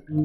Good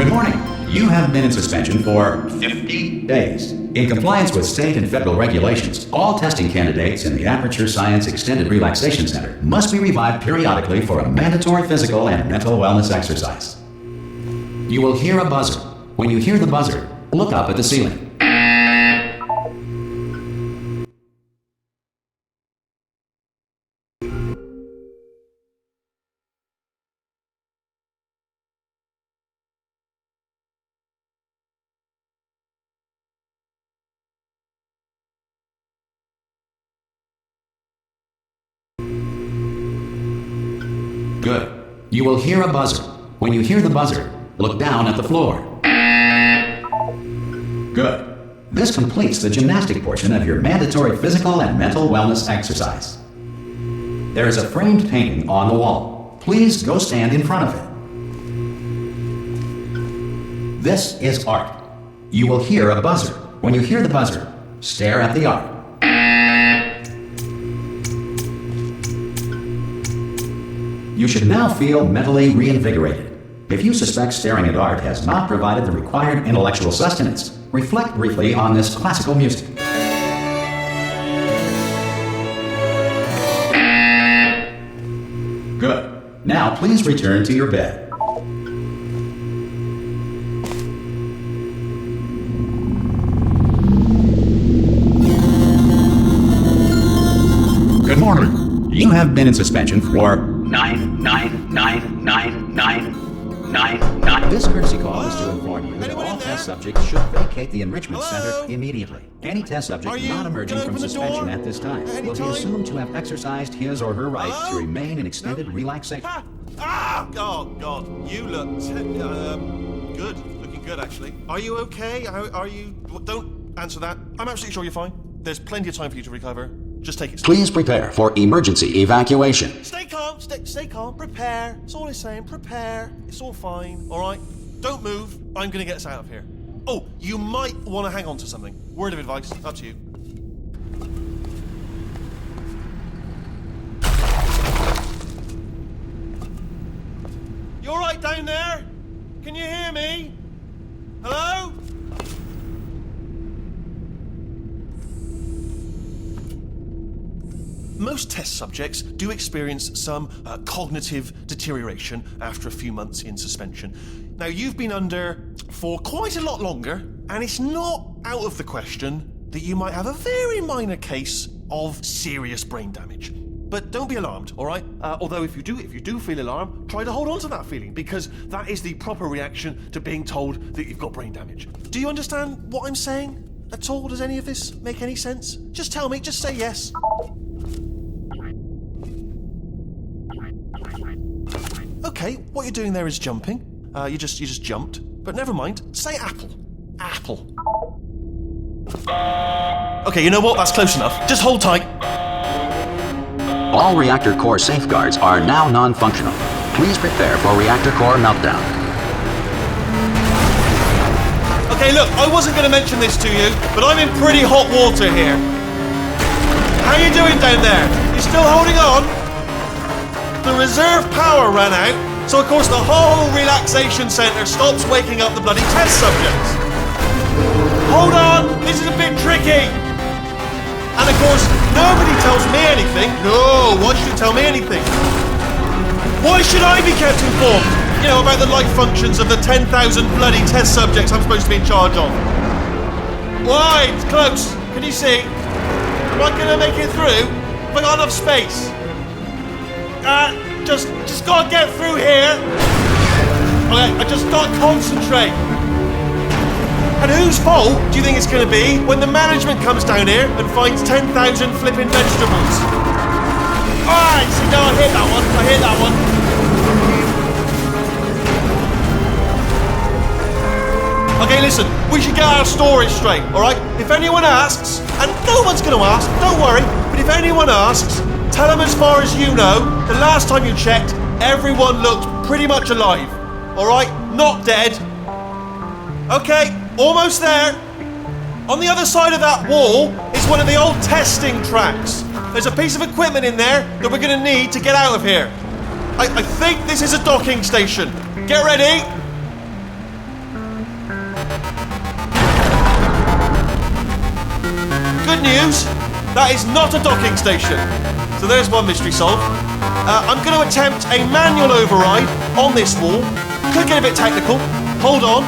morning. You have been in suspension for 50 days. In compliance with state and federal regulations, all testing candidates in the Aperture Science Extended Relaxation Center must be revived periodically for a mandatory physical and mental wellness exercise. You will hear a buzzer. When you hear the buzzer, look up at the ceiling. Good. You will hear a buzzer. When you hear the buzzer, look down at the floor. Good. This completes the gymnastic portion of your mandatory physical and mental wellness exercise. There is a framed painting on the wall. Please go stand in front of it. This is art. You will hear a buzzer. When you hear the buzzer, stare at the art. You should now feel mentally reinvigorated. If you suspect staring at art has not provided the required intellectual sustenance, reflect briefly on this classical music. Good. Now please return to your bed. Good morning. You have been in suspension for 9999999. This courtesy call is to inform you that all test subjects should vacate the enrichment center immediately. Any test subject not emerging from suspension at this time will be assumed to have exercised his or her right to remain in extended relaxation. Oh, God. You look good. Looking good, actually. Are you okay? Are you... Don't answer that. I'm absolutely sure you're fine. There's plenty of time for you to recover. Just take it slow. Please prepare for emergency evacuation. Stay calm, stay calm. Prepare. That's all I'm saying. Prepare. It's all fine, all right? Don't move. I'm going to get us out of here. Oh, you might want to hang on to something. Word of advice. Up to you. You all right down there? Can you hear me? Hello? Most test subjects do experience some cognitive deterioration after a few months in suspension. Now, you've been under for quite a lot longer, and it's not out of the question that you might have a very minor case of serious brain damage. But don't be alarmed, all right? Although if you do feel alarmed, try to hold on to that feeling, because that is the proper reaction to being told that you've got brain damage. Do you understand what I'm saying? at all? Does any of this make any sense? Just tell me, just say yes. Okay, what you're doing there is jumping. You just jumped. But never mind. Say apple. Apple. Okay, you know what? That's close enough. Just hold tight. All reactor core safeguards are now non-functional. Please prepare for reactor core meltdown. Okay, look, I wasn't going to mention this to you, but I'm in pretty hot water here. How you doing down there? You still holding on? The reserve power ran out, so of course the whole relaxation centre stops waking up the bloody test subjects. Hold on, this is a bit tricky. And of course, nobody tells me anything. No, why should you tell me anything? Why should I be kept informed? You know, about the life functions of the 10,000 bloody test subjects I'm supposed to be in charge of. Why? It's close. Can you see? Am I gonna make it through? Have I got enough space? Just gotta get through here. Okay, I just gotta concentrate. And whose fault do you think it's gonna be when the management comes down here and finds 10,000 flipping vegetables? Alright, see, no, I hit that one. Okay, listen, we should get our story straight, alright? If anyone asks, and no one's gonna ask, don't worry, but if anyone asks, tell them as far as you know, the last time you checked, everyone looked pretty much alive, alright? Not dead. Okay, almost there. On the other side of that wall is one of the old testing tracks. There's a piece of equipment in there that we're gonna need to get out of here. I think this is a docking station. Get ready. Good news, that is not a docking station. So there's one mystery solved. I'm going to attempt a manual override on this wall. Could get a bit technical. Hold on.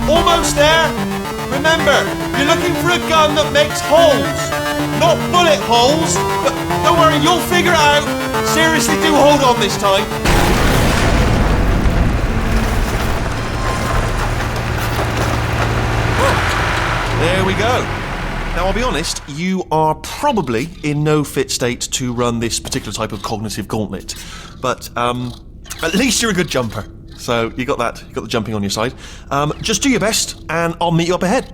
Almost there. Remember, you're looking for a gun that makes holes, not bullet holes. But don't worry, you'll figure it out. Seriously, do hold on this time. There we go. Now, I'll be honest, you are probably in no fit state to run this particular type of cognitive gauntlet. But at least you're a good jumper. So you got that. You got the jumping on your side. Just do your best, and I'll meet you up ahead.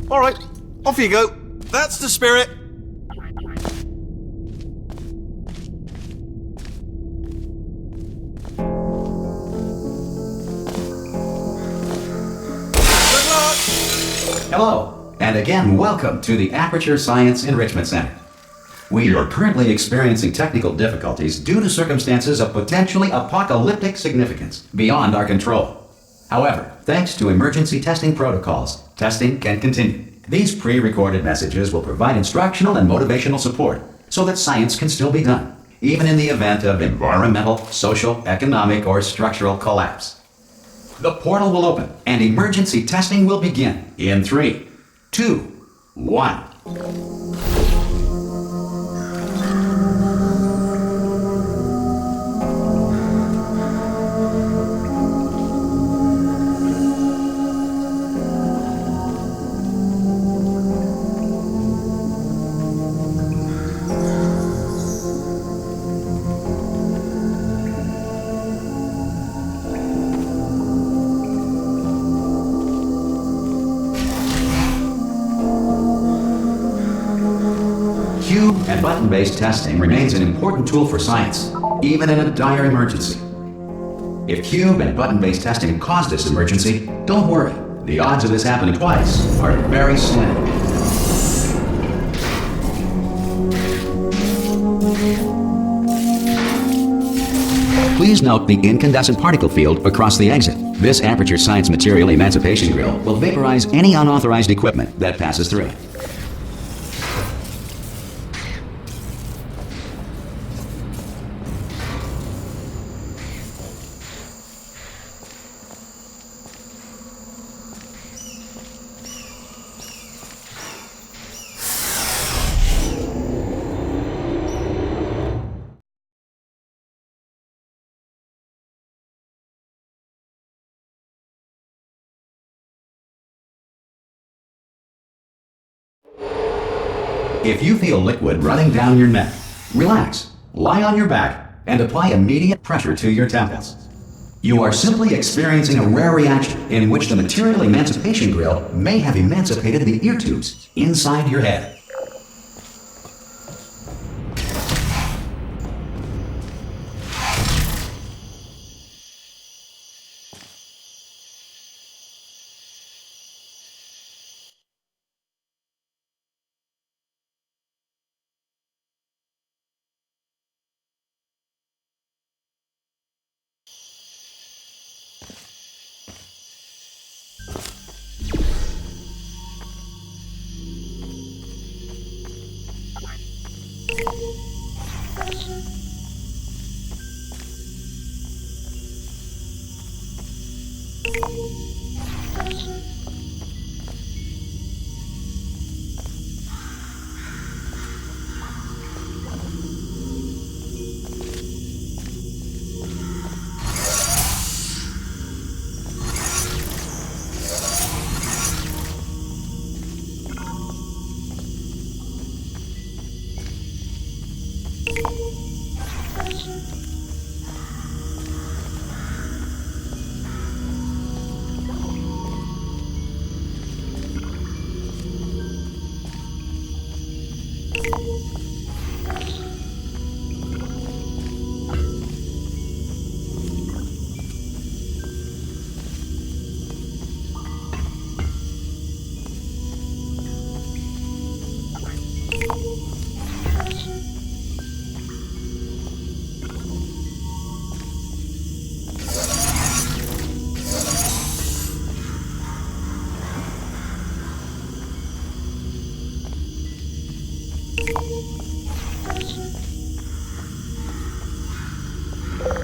All right, off you go. That's the spirit. Hello, and again, welcome to the Aperture Science Enrichment Center. We are currently experiencing technical difficulties due to circumstances of potentially apocalyptic significance beyond our control. However, thanks to emergency testing protocols, testing can continue. These pre-recorded messages will provide instructional and motivational support so that science can still be done, even in the event of environmental, social, economic, or structural collapse. The portal will open and emergency testing will begin in 3, 2, 1. Cube and button-based testing remains an important tool for science, even in a dire emergency. If cube and button-based testing caused this emergency, don't worry. The odds of this happening twice are very slim. Please note the incandescent particle field across the exit. This Aperture Science Material Emancipation Grill will vaporize any unauthorized equipment that passes through. If you feel liquid running down your neck, relax, lie on your back, and apply immediate pressure to your temples. You are simply experiencing a rare reaction in which the material emancipation grill may have emancipated the ear tubes inside your head.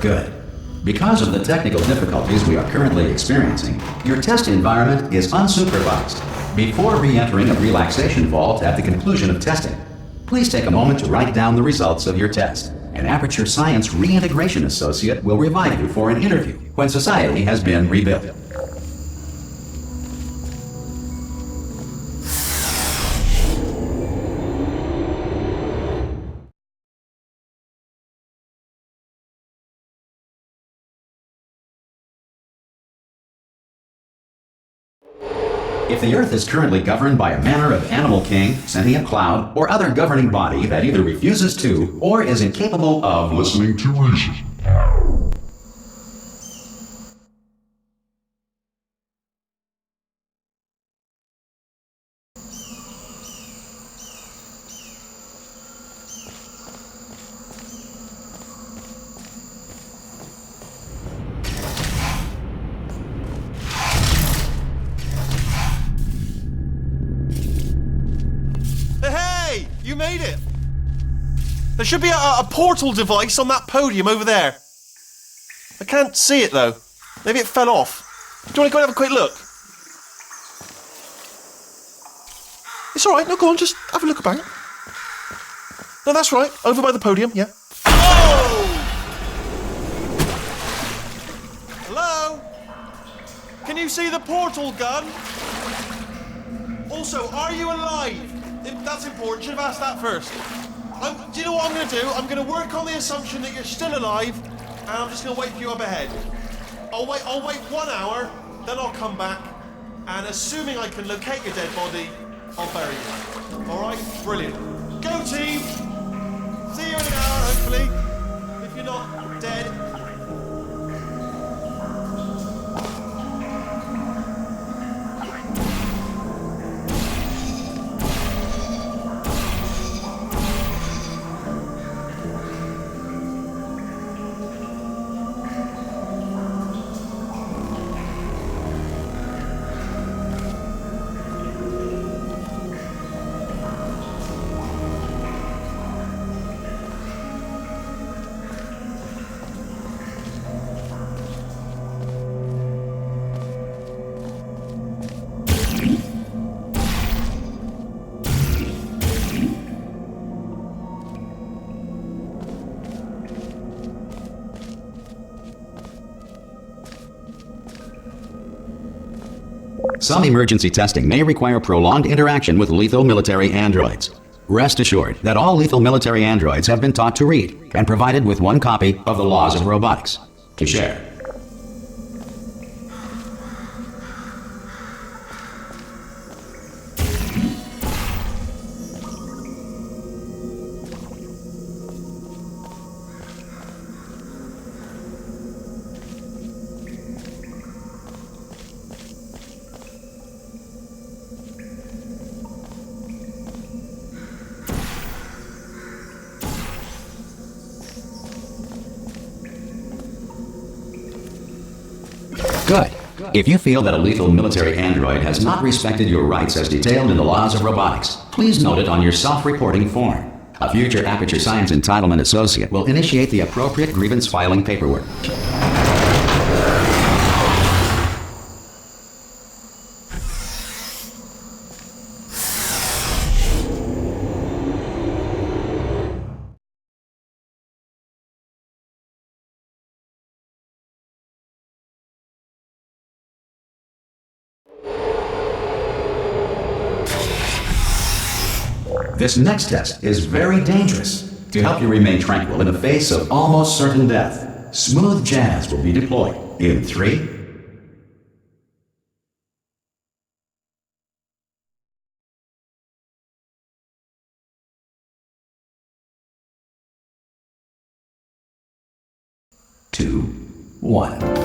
Good. Because of the technical difficulties we are currently experiencing, your test environment is unsupervised. Before re-entering a relaxation vault at the conclusion of testing, please take a moment to write down the results of your test. An Aperture Science Reintegration Associate will revive you for an interview when society has been rebuilt. If the Earth is currently governed by a manner of animal king, sentient cloud, or other governing body that either refuses to or is incapable of listening to reason. You made it! There should be a portal device on that podium over there. I can't see it though. Maybe it fell off. Do you want to go and have a quick look? It's alright, no, go on, just have a look about. No, that's right, over by the podium, yeah. Oh! Hello? Can you see the portal gun? Also, are you alive? That's important. Should have asked that first. Do you know what I'm going to do? I'm going to work on the assumption that you're still alive, and I'm just going to wait for you up ahead. I'll wait 1 hour, then I'll come back, and assuming I can locate your dead body, I'll bury you. All right? Brilliant. Go team! See you in an hour, hopefully. If you're not dead. Some emergency testing may require prolonged interaction with lethal military androids. Rest assured that all lethal military androids have been taught to read and provided with one copy of the Laws of Robotics to share. Good. If you feel that a lethal military android has not respected your rights as detailed in the Laws of Robotics, please note it on your self-reporting form. A future Aperture Science Entitlement Associate will initiate the appropriate grievance filing paperwork. This next test is very dangerous. To help you remain tranquil in the face of almost certain death, smooth jazz will be deployed in 3, 2, 1.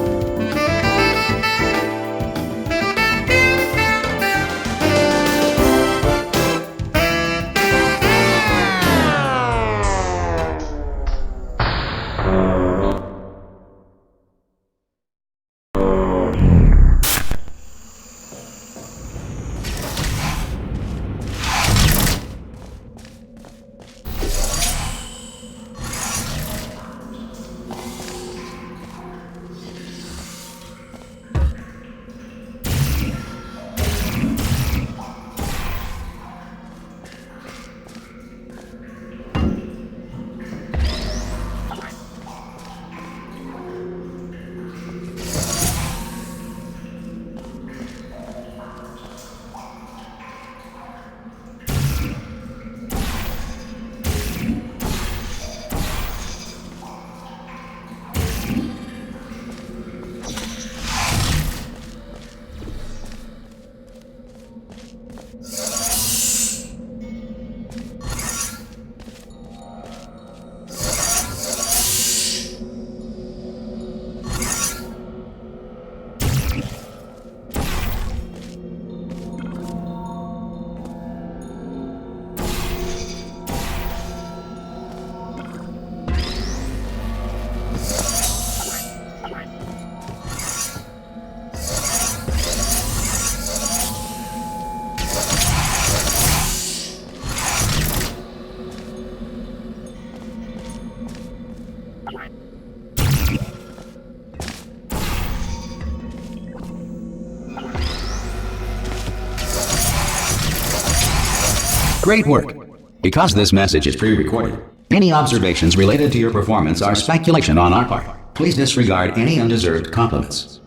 Great work! Because this message is pre-recorded, any observations related to your performance are speculation on our part. Please disregard any undeserved compliments.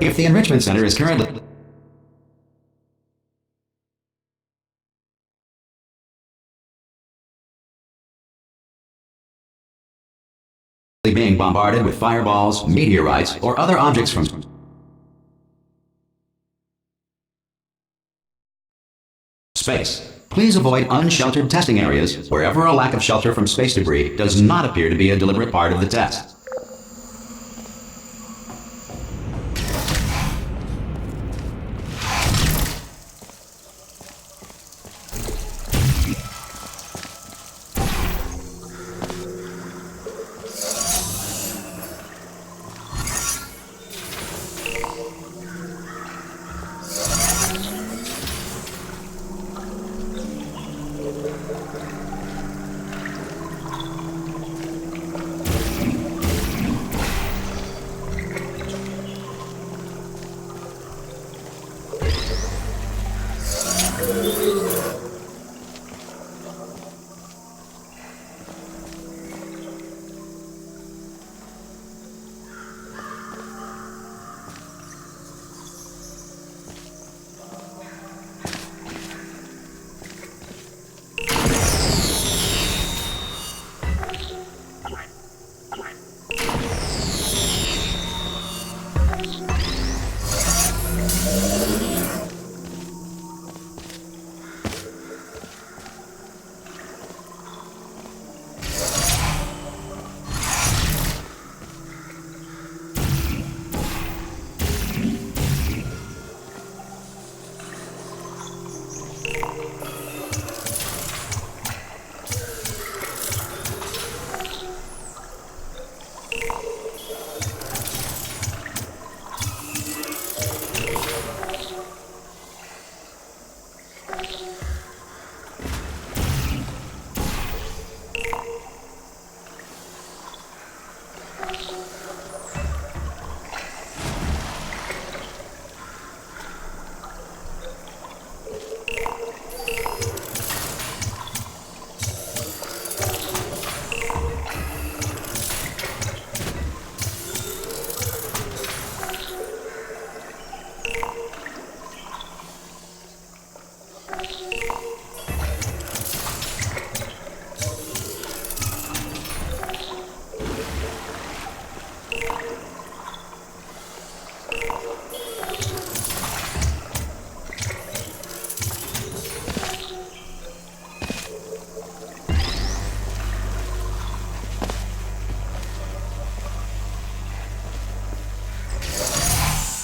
If the Enrichment Center is currently being bombarded with fireballs, meteorites, or other objects from space. Please avoid unsheltered testing areas wherever a lack of shelter from space debris does not appear to be a deliberate part of the test.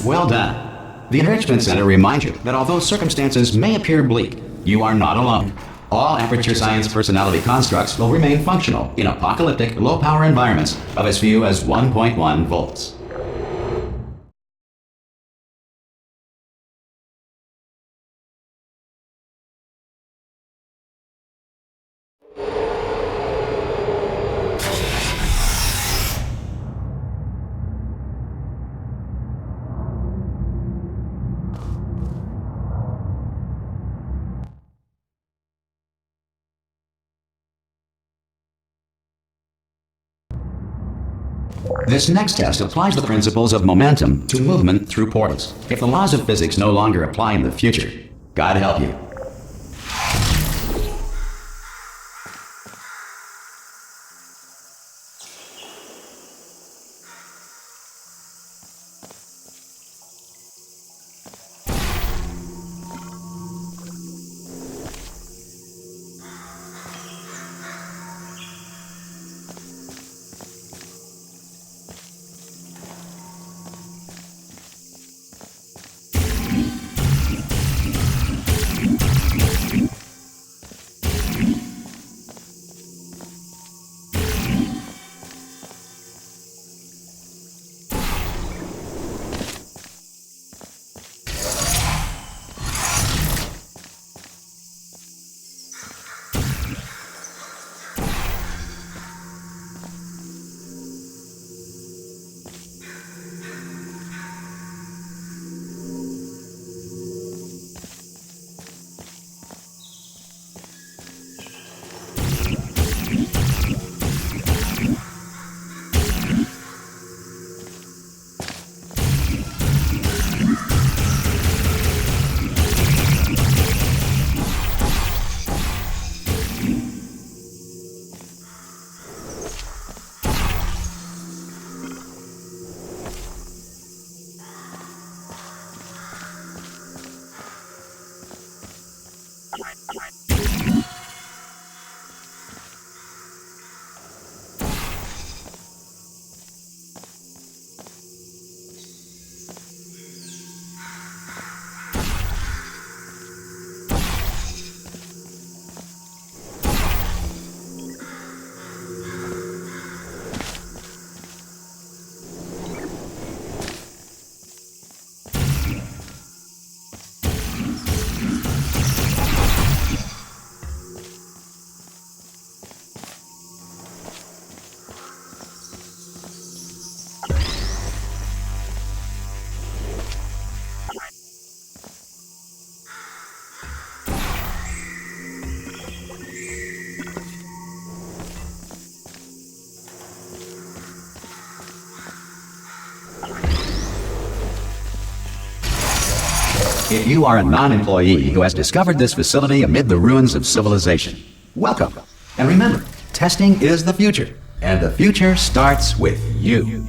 Well done. The Enrichment Center reminds you that although circumstances may appear bleak, you are not alone. All Aperture Science personality constructs will remain functional in apocalyptic, low-power environments of as few as 1.1 volts. This next test applies the principles of momentum to movement through portals. If the laws of physics no longer apply in the future, God help you. If you are a non-employee who has discovered this facility amid the ruins of civilization, welcome. And remember, testing is the future, and the future starts with you.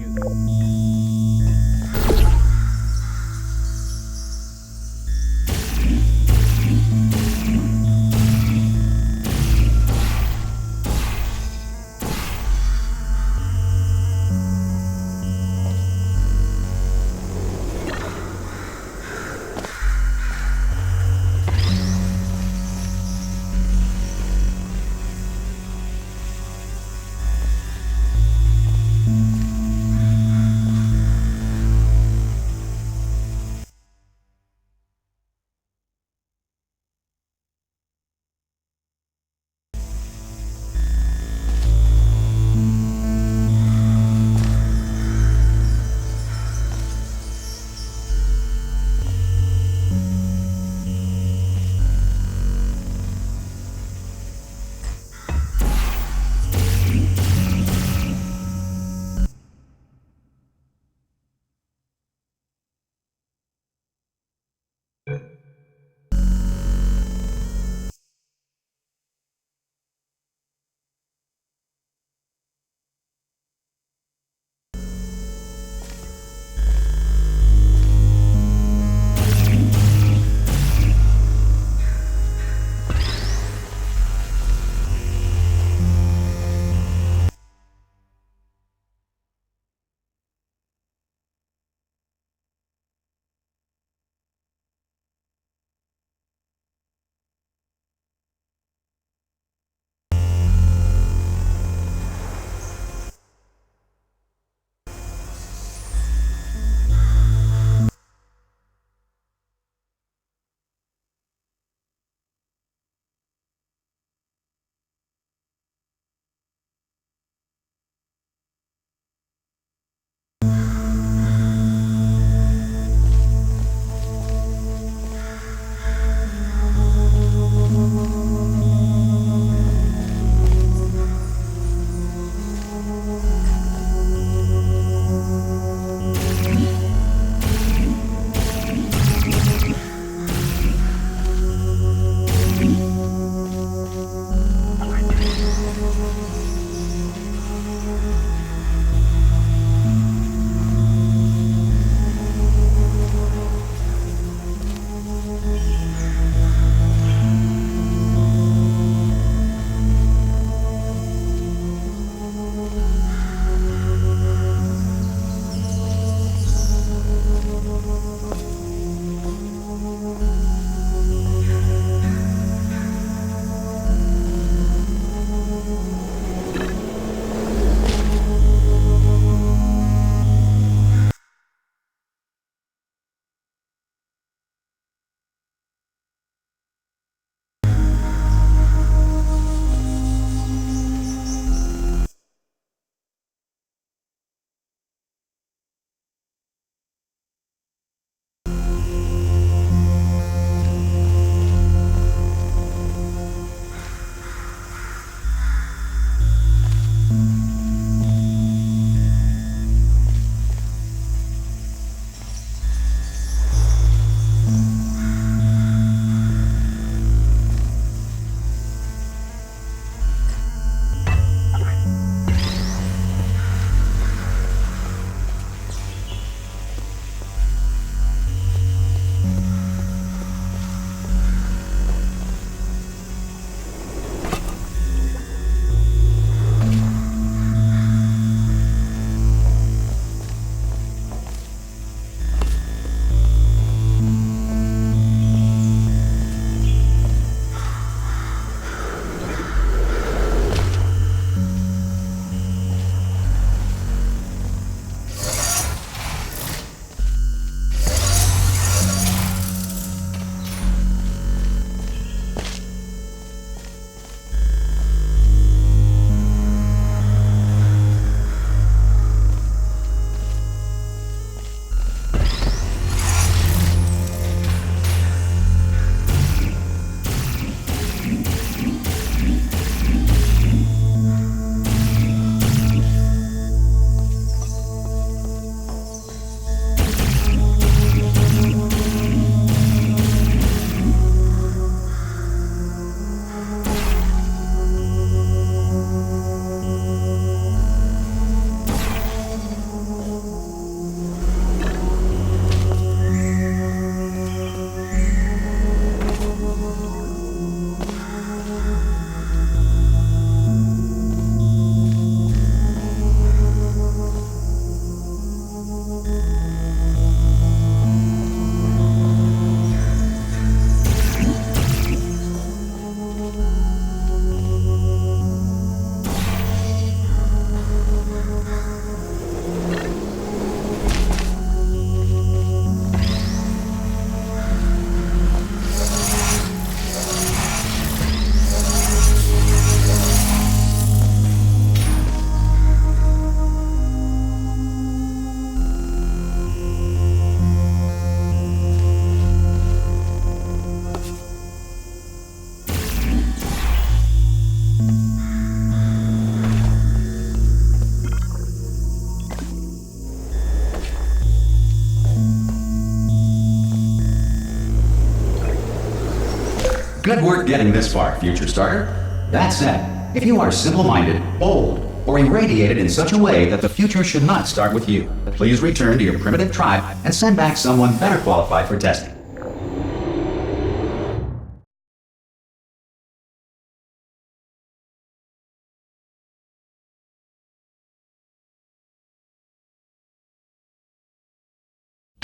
Good work getting this far, future starter. That said, if you are simple-minded, bold, or irradiated in such a way that the future should not start with you, please return to your primitive tribe and send back someone better qualified for testing.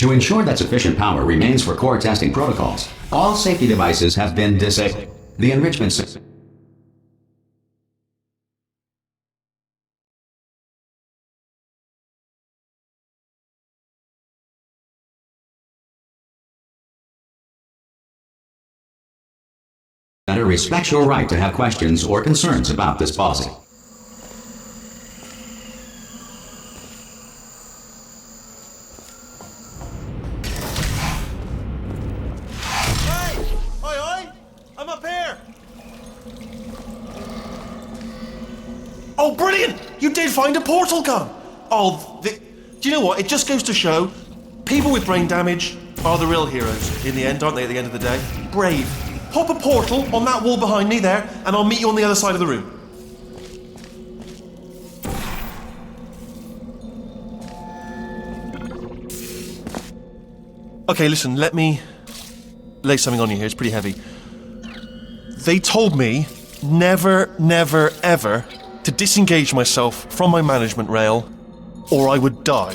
To ensure that sufficient power remains for core testing protocols, all safety devices have been disabled. The enrichment system center respects your right to have questions or concerns about this policy. Oh, brilliant! You did find a portal gun! Oh, do you know what? It just goes to show, people with brain damage are the real heroes in the end, aren't they, at the end of the day? Brave. Pop a portal on that wall behind me there, and I'll meet you on the other side of the room. Okay, listen, let me lay something on you here. It's pretty heavy. They told me never, never, ever to disengage myself from my management rail, or I would die.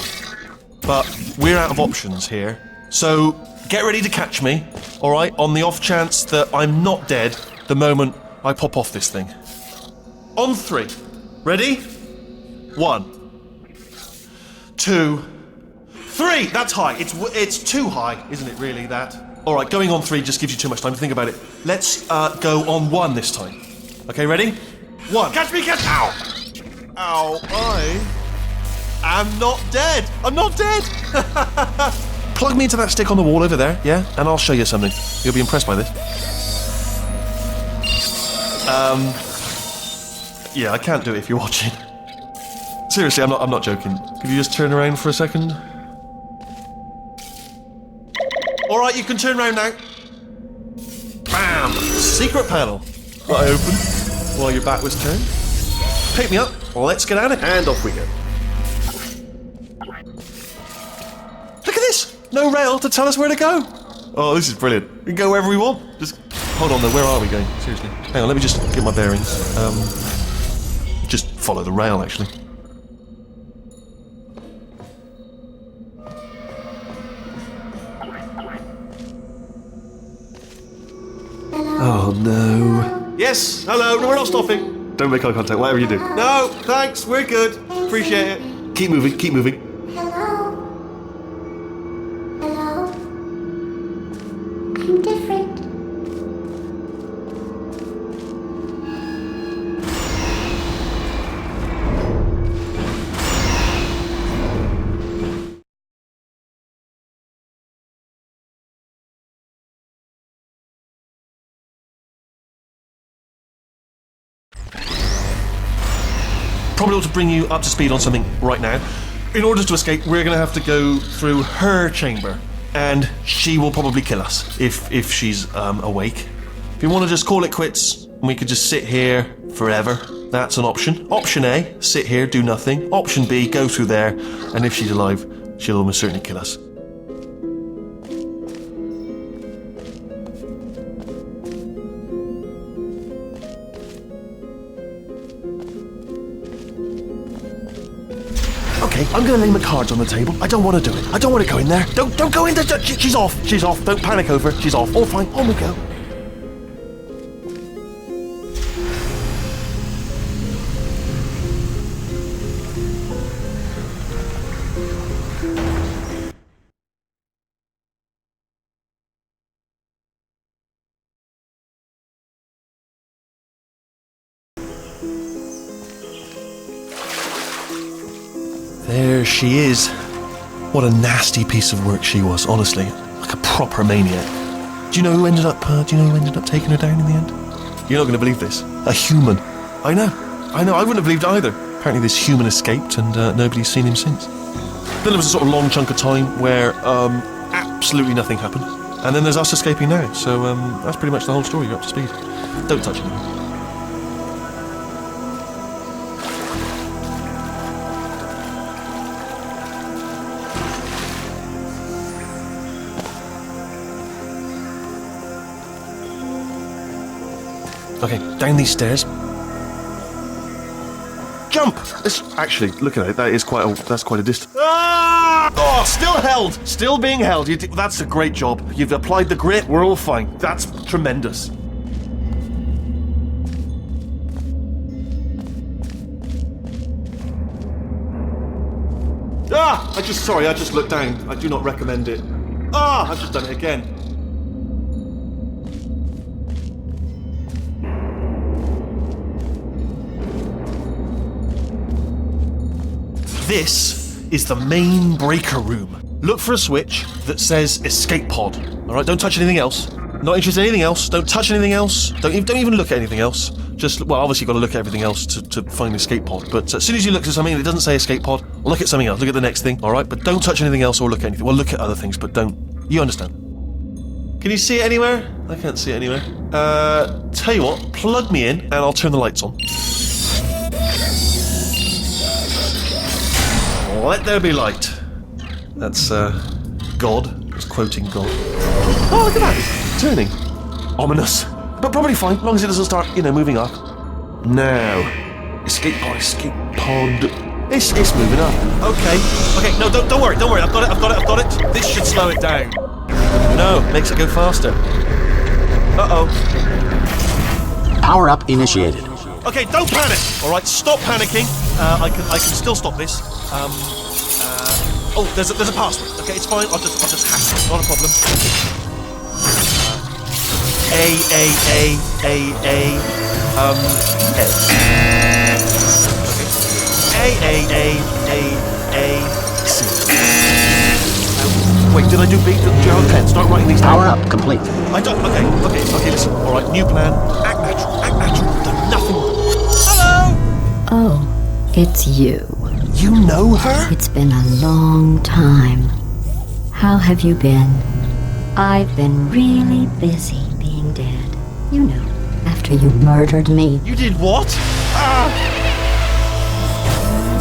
But we're out of options here, so get ready to catch me, alright, on the off chance that I'm not dead the moment I pop off this thing. On 3. Ready? 1, 2, 3! That's high. It's too high, isn't it, really, that? Alright, going on 3 just gives you too much time to think about it. Let's go on 1 this time. Okay, ready? 1. Catch me, catch! Ow! Ow, I am not dead! I'm not dead! Plug me into that stick on the wall over there, yeah? And I'll show you something. You'll be impressed by this. Yeah, I can't do it if you're watching. Seriously, I'm not joking. Could you just turn around for a second? Alright, you can turn around now. Bam! Secret panel. That I opened while your back was turned. Pick me up, let's get at it, and off we go. Look at this! No rail to tell us where to go. Oh, this is brilliant. We can go wherever we want. Just hold on though, where are we going? Seriously. Hang on, let me just get my bearings. Just follow the rail, actually. Oh no. Yes, hello, no, we're not stopping. Don't make eye contact, whatever you do. No, thanks, we're good. Appreciate it. Keep moving, keep moving. Hello? Hello? I'm different. Probably ought to bring you up to speed on something right now. In order to escape, we're going to have to go through her chamber, and she will probably kill us if she's awake. If you want to just call it quits, and we could just sit here forever, that's an option. Option A, sit here, do nothing. Option B, go through there, and if she's alive, she'll almost certainly kill us. Okay, I'm gonna lay my cards on the table. I don't want to do it. I don't want to go in there. Don't go in there. She's off. She's off. Don't panic over. She's off. All fine. On we go. There she is. What a nasty piece of work she was, honestly. Like a proper maniac. Do you know who ended up taking her down in the end? You're not going to believe this. A human. I know. I wouldn't have believed either. Apparently this human escaped and nobody's seen him since. Then there was a sort of long chunk of time where absolutely nothing happened. And then there's us escaping now. So that's pretty much the whole story. You're up to speed. Don't touch it. Okay, down these stairs. Jump! Actually, look at it. That's quite a distance. Ah! Oh, still held. Still being held. That's a great job. You've applied the grit. We're all fine. That's tremendous. Ah! I just looked down. I do not recommend it. Ah! I've just done it again. This is the main breaker room. Look for a switch that says escape pod. All right, don't touch anything else. Not interested in anything else. Don't touch anything else. Don't even look at anything else. Just, well, obviously you've got to look at everything else to find the escape pod. But as soon as you look at something and it doesn't say escape pod, look at something else. Look at the next thing, all right? But don't touch anything else or look at anything. Well, look at other things, but don't. You understand? Can you see it anywhere? I can't see it anywhere. Tell you what, plug me in and I'll turn the lights on. Let there be light. That's, God. It's quoting God. Oh, look at that. It's turning. Ominous. But probably fine, as long as it doesn't start, moving up. Now. Escape pod. It's moving up. Okay, no, don't worry. I've got it. This should slow it down. No, makes it go faster. Uh-oh. Power up initiated. Okay, don't panic. All right, stop panicking. I can still stop this. Oh, there's a password. Okay, it's fine. I'll just hack it. Not a problem. A. C. Wait, did I do B? Gerald Penn, start writing these down. Power up complete. I don't. Okay, listen. All right, new plan. Act natural. Done nothing. Hello. Oh, it's you. You know her? It's been a long time. How have you been? I've been really busy being dead. You know, after you murdered me. You did what?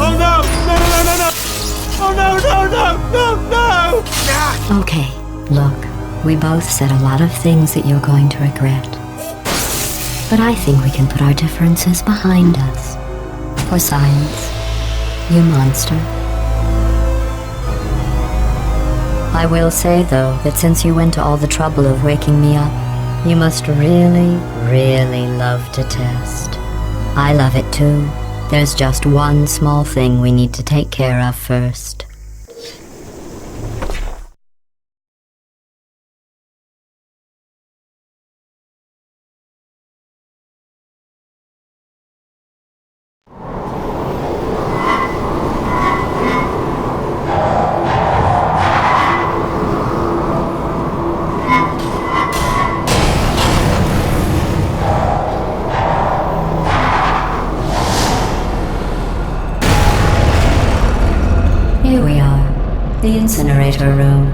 Oh no! Oh no! Ah! Okay, look, we both said a lot of things that you're going to regret. But I think we can put our differences behind us. For science. You monster. I will say, though, that since you went to all the trouble of waking me up, you must really, really love to test. I love it too. There's just one small thing we need to take care of first. Here we are, the incinerator room.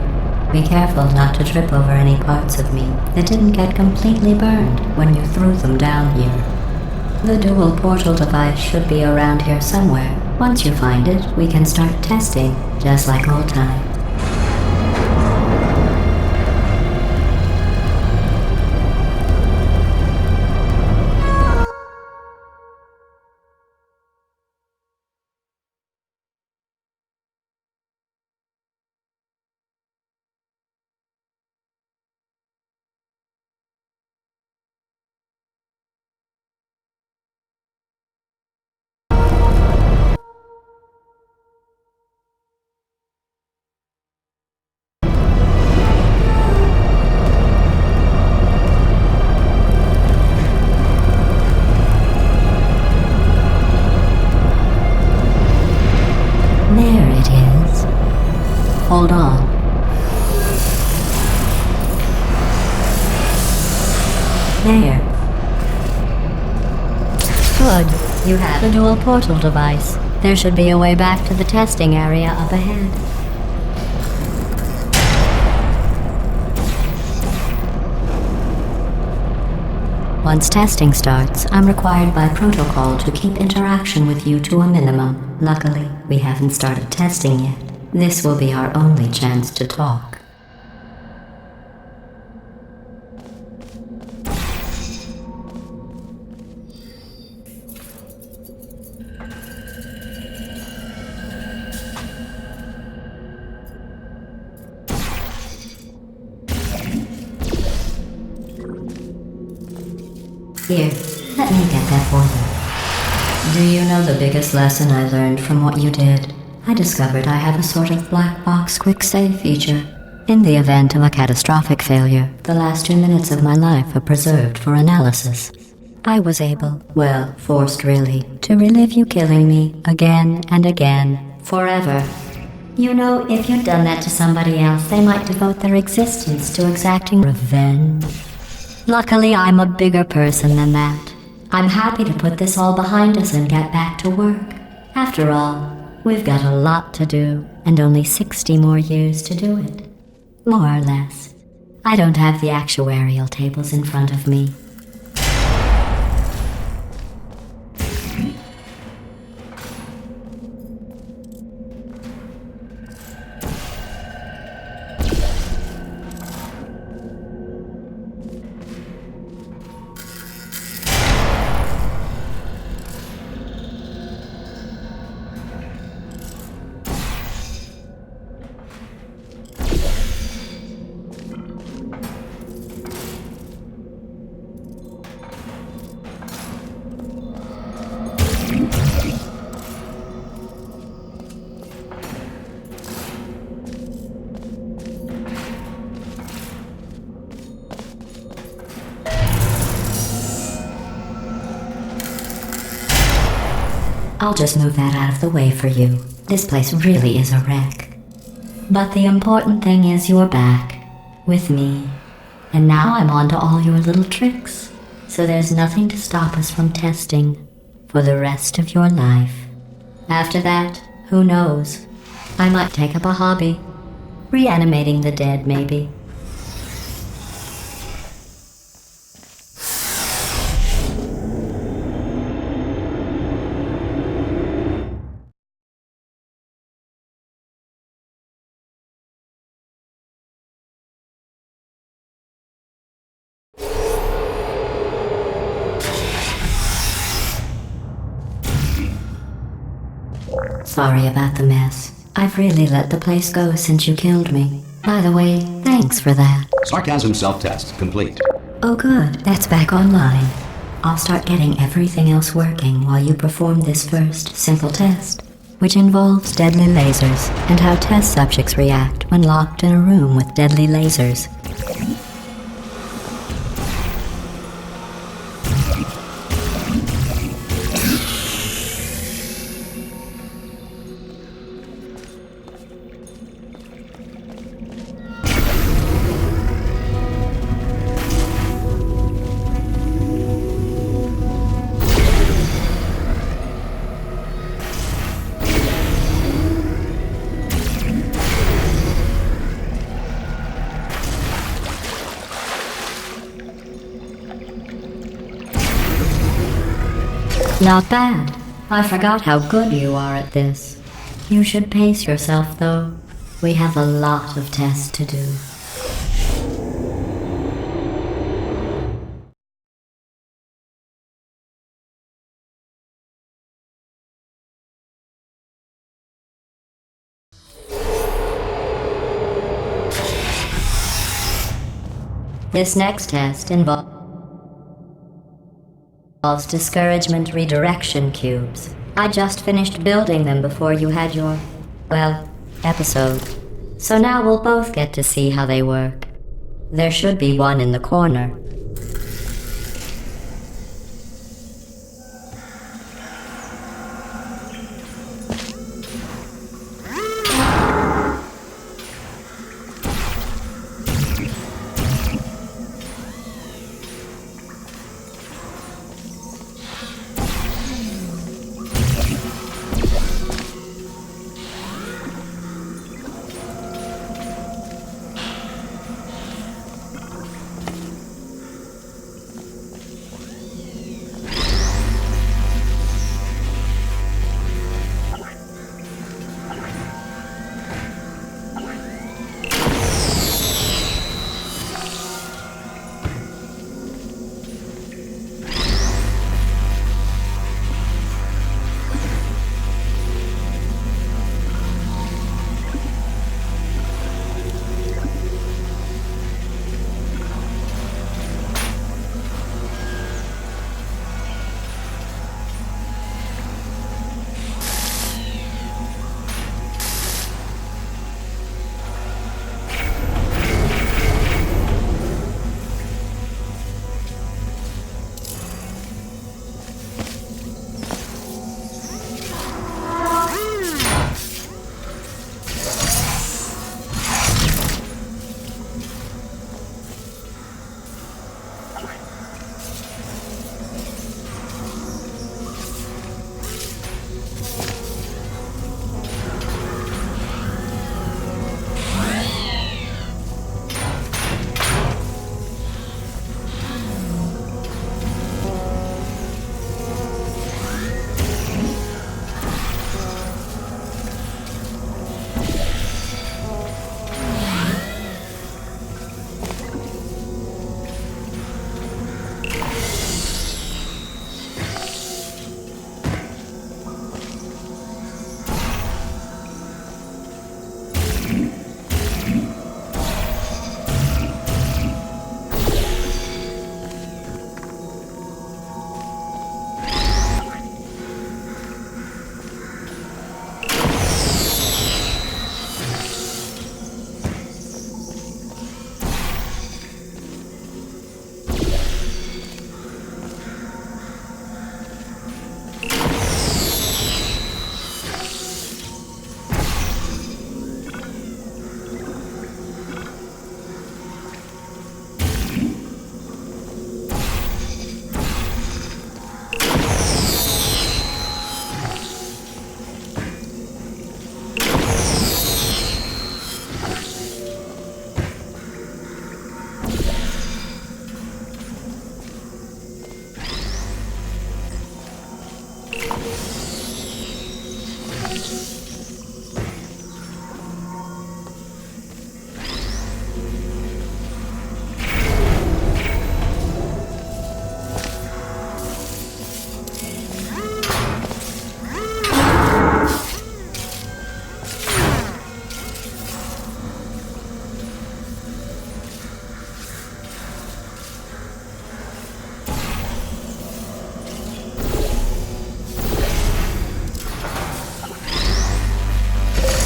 Be careful not to trip over any parts of me that didn't get completely burned when you threw them down here. The dual portal device should be around here somewhere. Once you find it, we can start testing, just like old times. There it is. Hold on. There. Good. You have a dual portal device. There should be a way back to the testing area up ahead. Once testing starts, I'm required by protocol to keep interaction with you to a minimum. Luckily, we haven't started testing yet. This will be our only chance to talk. Here, let me get that for you. Do you know the biggest lesson I learned from what you did? I discovered I have a sort of black box quick save feature. In the event of a catastrophic failure, the last 2 minutes of my life are preserved for analysis. I was able, well, forced really, to relive you killing me again and again, forever. You know, if you'd done that to somebody else, they might devote their existence to exacting revenge. Luckily, I'm a bigger person than that. I'm happy to put this all behind us and get back to work. After all, we've got a lot to do, and only 60 more years to do it. More or less. I don't have the actuarial tables in front of me. I'll just move that out of the way for you. This place really is a wreck. But the important thing is you're back, with me. And now I'm on to all your little tricks. So there's nothing to stop us from testing for the rest of your life. After that, who knows? I might take up a hobby. Reanimating the dead, maybe. Sorry about the mess. I've really let the place go since you killed me. By the way, thanks for that. Sarcasm self-test complete. Oh good, that's back online. I'll start getting everything else working while you perform this first simple test, which involves deadly lasers and how test subjects react when locked in a room with deadly lasers. Not bad. I forgot how good you are at this. You should pace yourself, though. We have a lot of tests to do. This next test involves discouragement redirection cubes. I just finished building them before you had your, well, episode. So now we'll both get to see how they work. There should be one in the corner.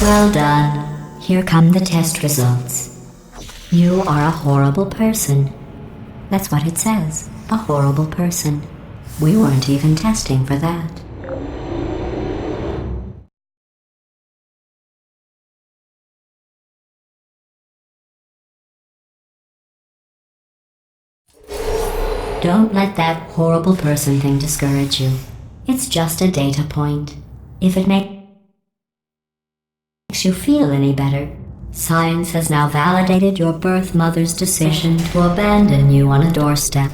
Well done. Here come the test results. You are a horrible person. That's what it says. A horrible person. We weren't even testing for that. Don't let that horrible person thing discourage you. It's just a data point. If it makes you feel any better, science has now validated your birth mother's decision to abandon you on a doorstep.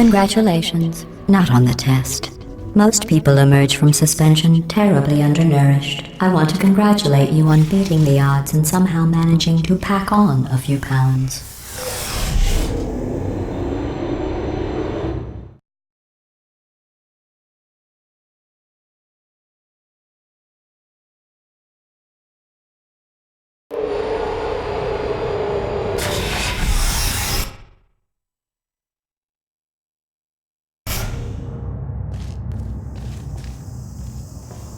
Congratulations. Not on the test. Most people emerge from suspension terribly undernourished. I want to congratulate you on beating the odds and somehow managing to pack on a few pounds.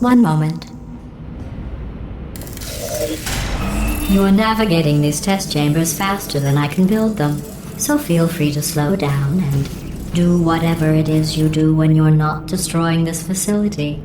One moment. You're navigating these test chambers faster than I can build them, so feel free to slow down and do whatever it is you do when you're not destroying this facility.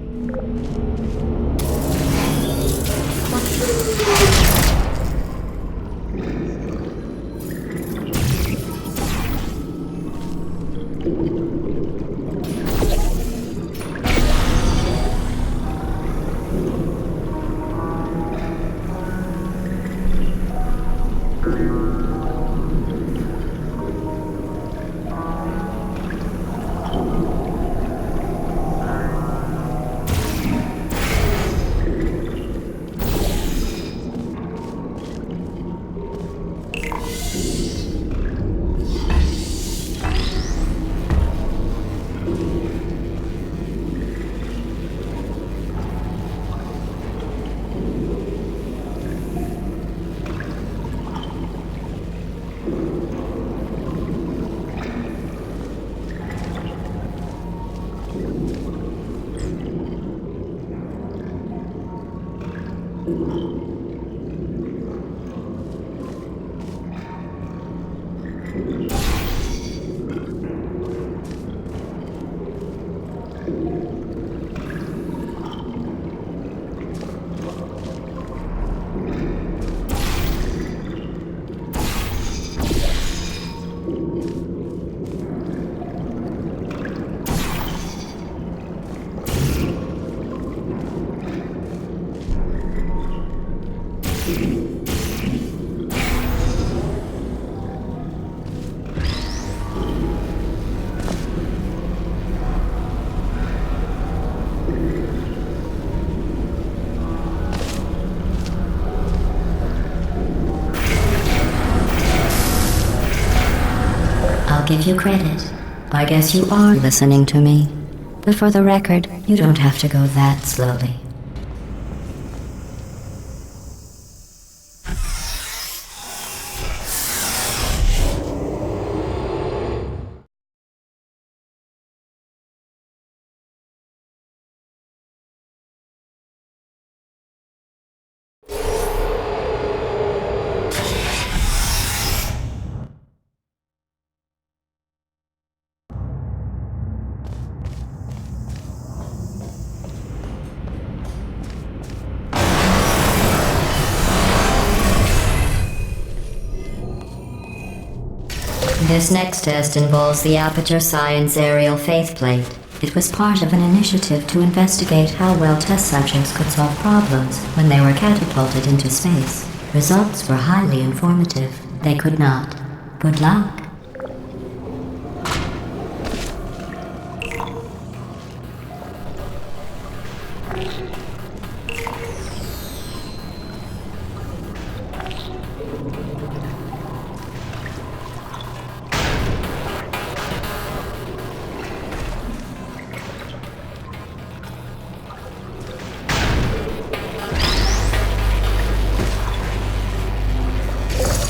give you credit. I guess you are listening to me. But for the record, you don't have to go that slowly. This next test involves the Aperture Science Aerial Faithplate. It was part of an initiative to investigate how well test subjects could solve problems when they were catapulted into space. Results were highly informative. They could not. Good luck.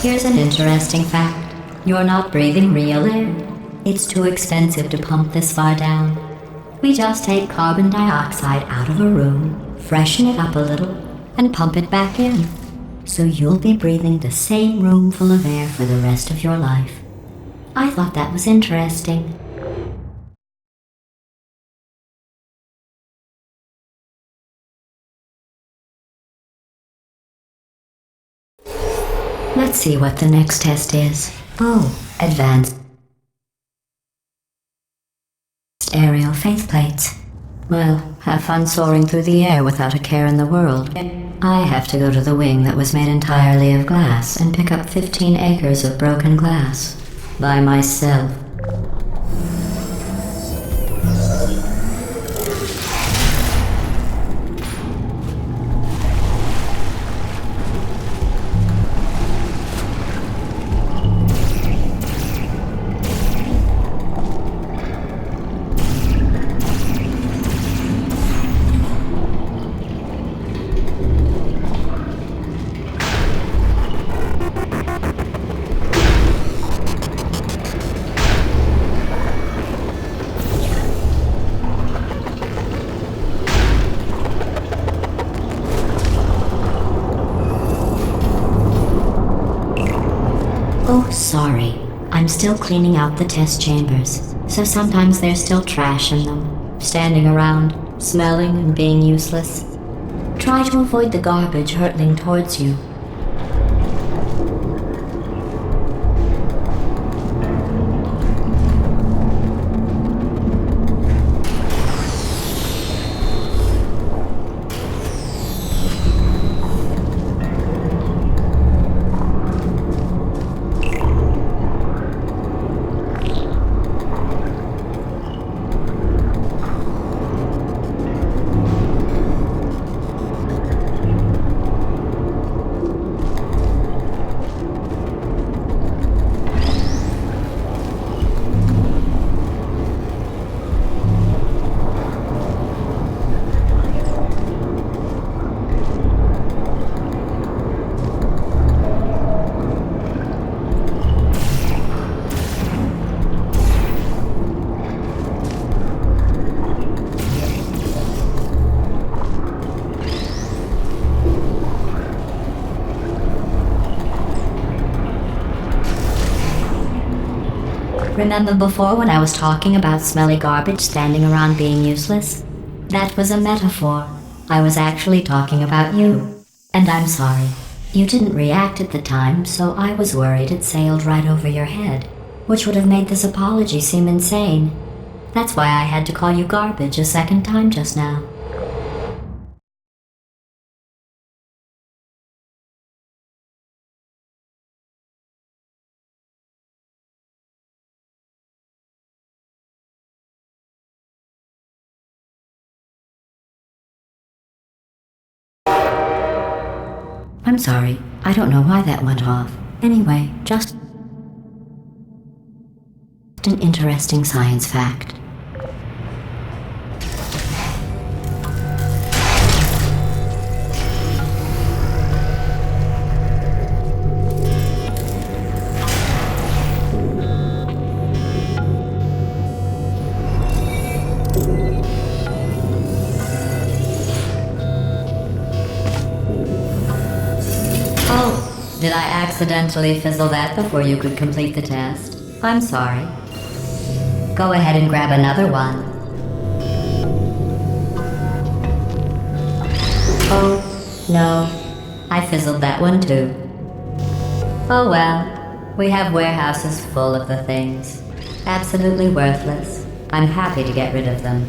Here's an interesting fact. You're not breathing real air. It's too expensive to pump this far down. We just take carbon dioxide out of a room, freshen it up a little, and pump it back in. So you'll be breathing the same room full of air for the rest of your life. I thought that was interesting. Let's see what the next test is. Oh, advanced aerial faithplates. Well, have fun soaring through the air without a care in the world. I have to go to the wing that was made entirely of glass and pick up 15 acres of broken glass. By myself. Oh, sorry. I'm still cleaning out the test chambers, so sometimes there's still trash in them, standing around, smelling and being useless. Try to avoid the garbage hurtling towards you. Remember before when I was talking about smelly garbage standing around being useless? That was a metaphor. I was actually talking about you. And I'm sorry. You didn't react at the time, so I was worried it sailed right over your head, which would have made this apology seem insane. That's why I had to call you garbage a second time just now. I'm sorry. I don't know why that went off. Anyway, just An interesting science fact. Oh, did I accidentally fizzle that before you could complete the test? I'm sorry. Go ahead and grab another one. Oh, no. I fizzled that one too. Oh well. We have warehouses full of the things. Absolutely worthless. I'm happy to get rid of them.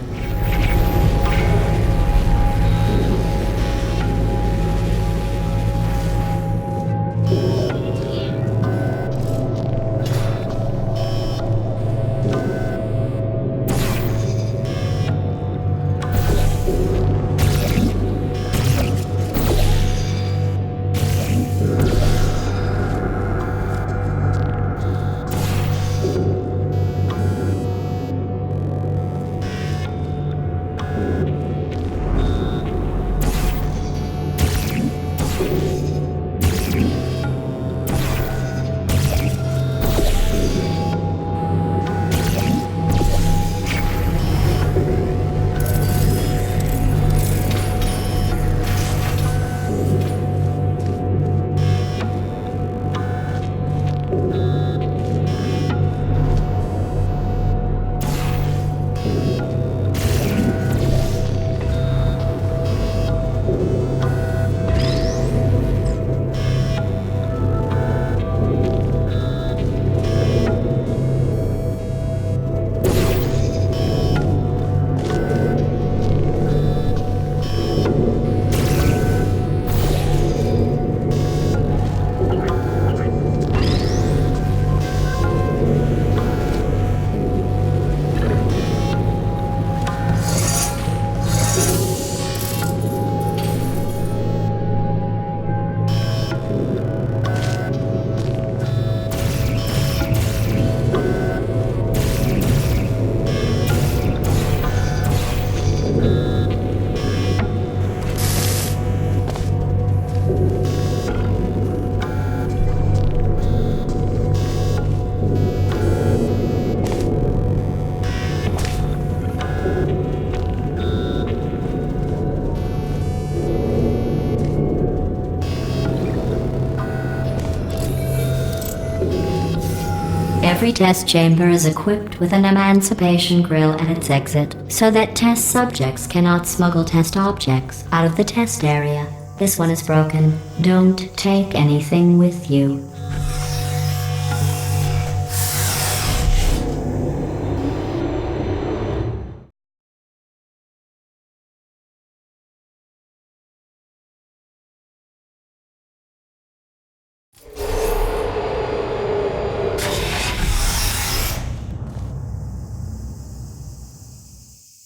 Every test chamber is equipped with an emancipation grill at its exit, so that test subjects cannot smuggle test objects out of the test area. This one is broken. Don't take anything with you.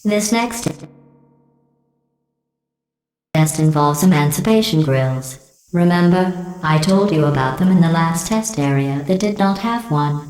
This next test involves emancipation grills. Remember, I told you about them in the last test area that did not have one.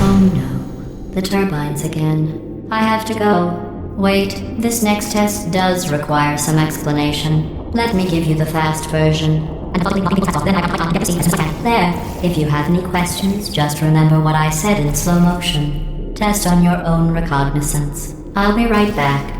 Oh no, the turbines again. I have to go. Wait, this next test does require some explanation. Let me give you the fast version. There, if you have any questions, just remember what I said in slow motion. Test on your own recognizance. I'll be right back.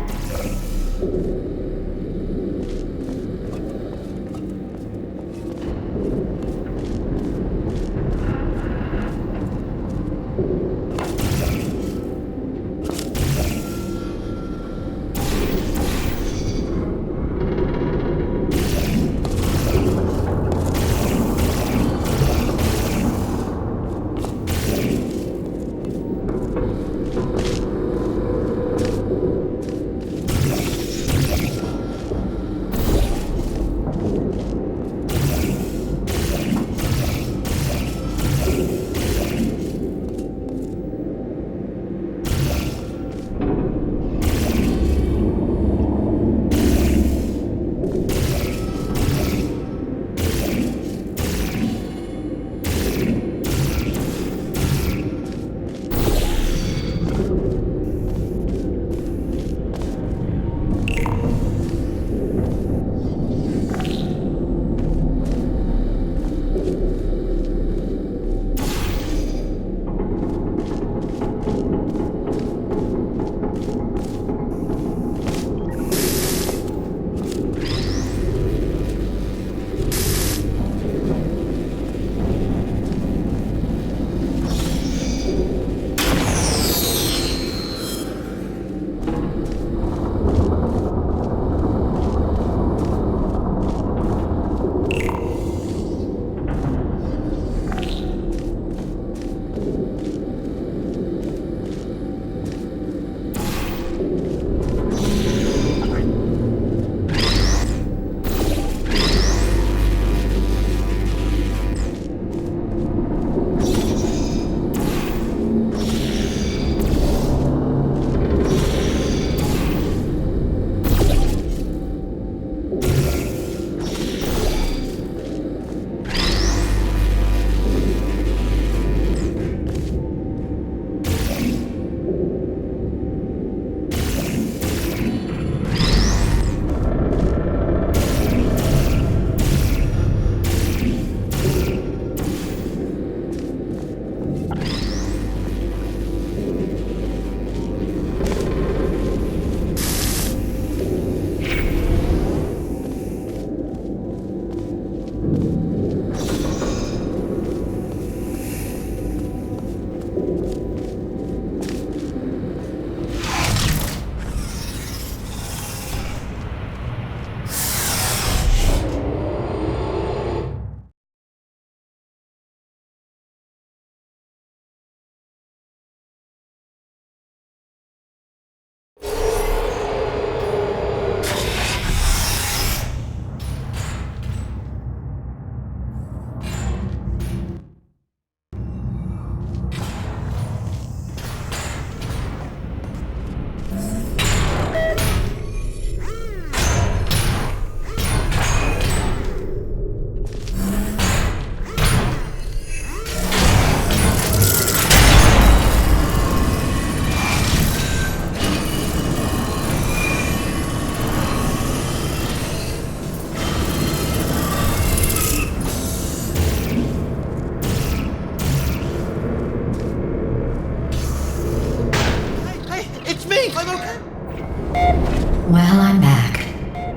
Well, I'm back.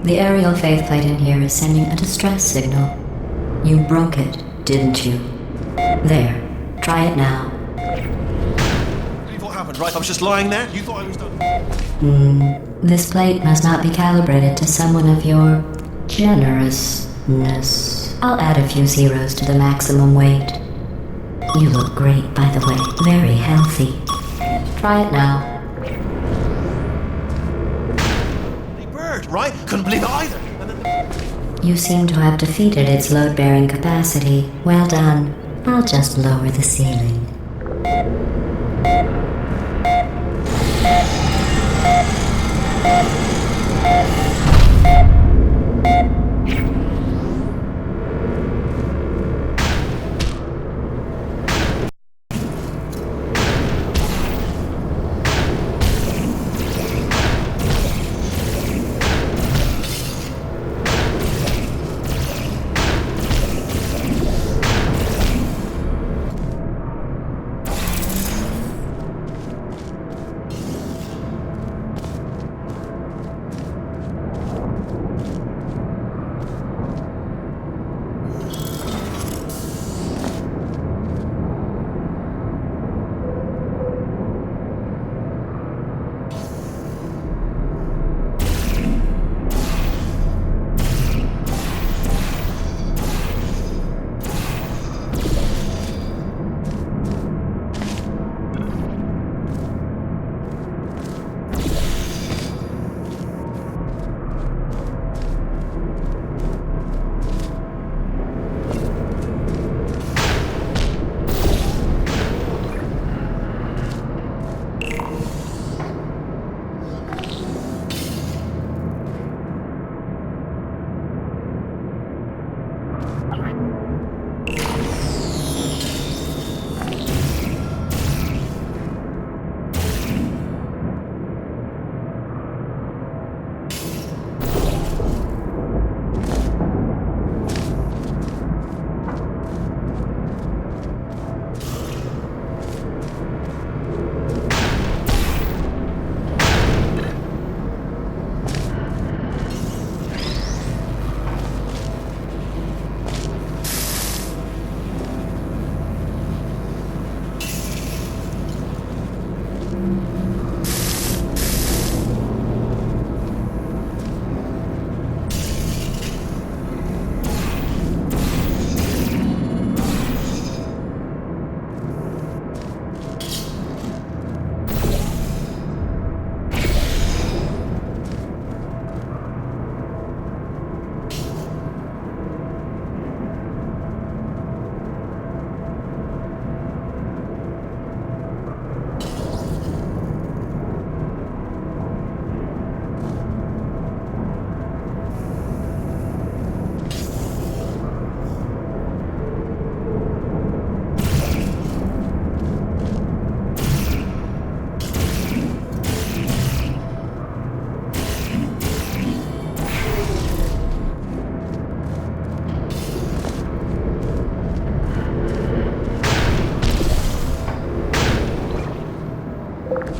The aerial faith plate in here is sending a distress signal. You broke it, didn't you? There. Try it now. What happened, right? I was just lying there? You thought I was done? This plate must not be calibrated to someone of your generousness. I'll add a few zeros to the maximum weight. You look great, by the way. Very healthy. Try it now. Bird, right? Couldn't believe it either. And then... You seem to have defeated its load-bearing capacity. Well done. I'll just lower the ceiling.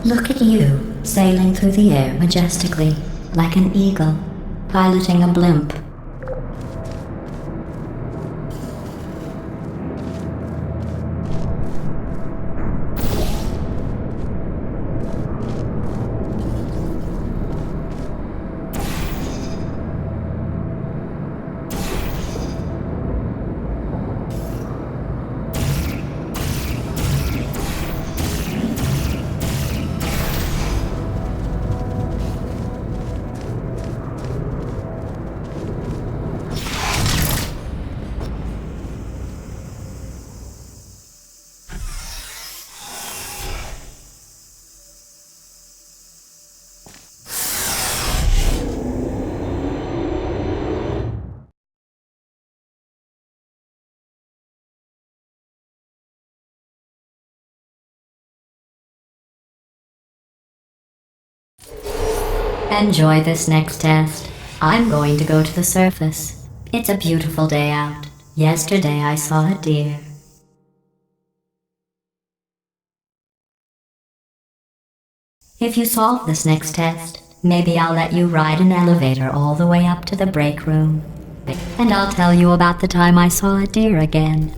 Look at you, sailing through the air majestically, like an eagle, piloting a blimp. Enjoy this next test. I'm going to go to the surface. It's a beautiful day out. Yesterday I saw a deer. If you solve this next test, Maybe I'll let you ride an elevator all the way up to the break room. And I'll tell you about the time I saw a deer again.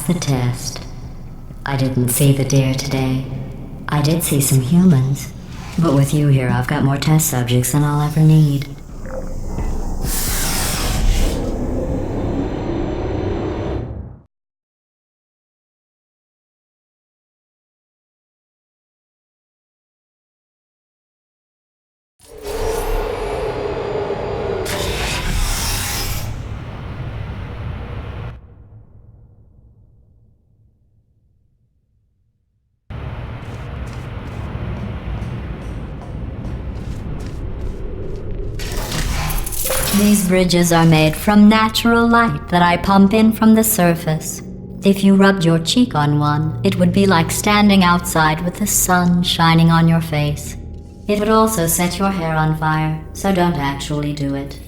The test. I didn't see the deer today. I did see some humans, but with you here I've got more test subjects than I'll ever need. These bridges are made from natural light that I pump in from the surface. If you rubbed your cheek on one, it would be like standing outside with the sun shining on your face. It would also set your hair on fire, so don't actually do it.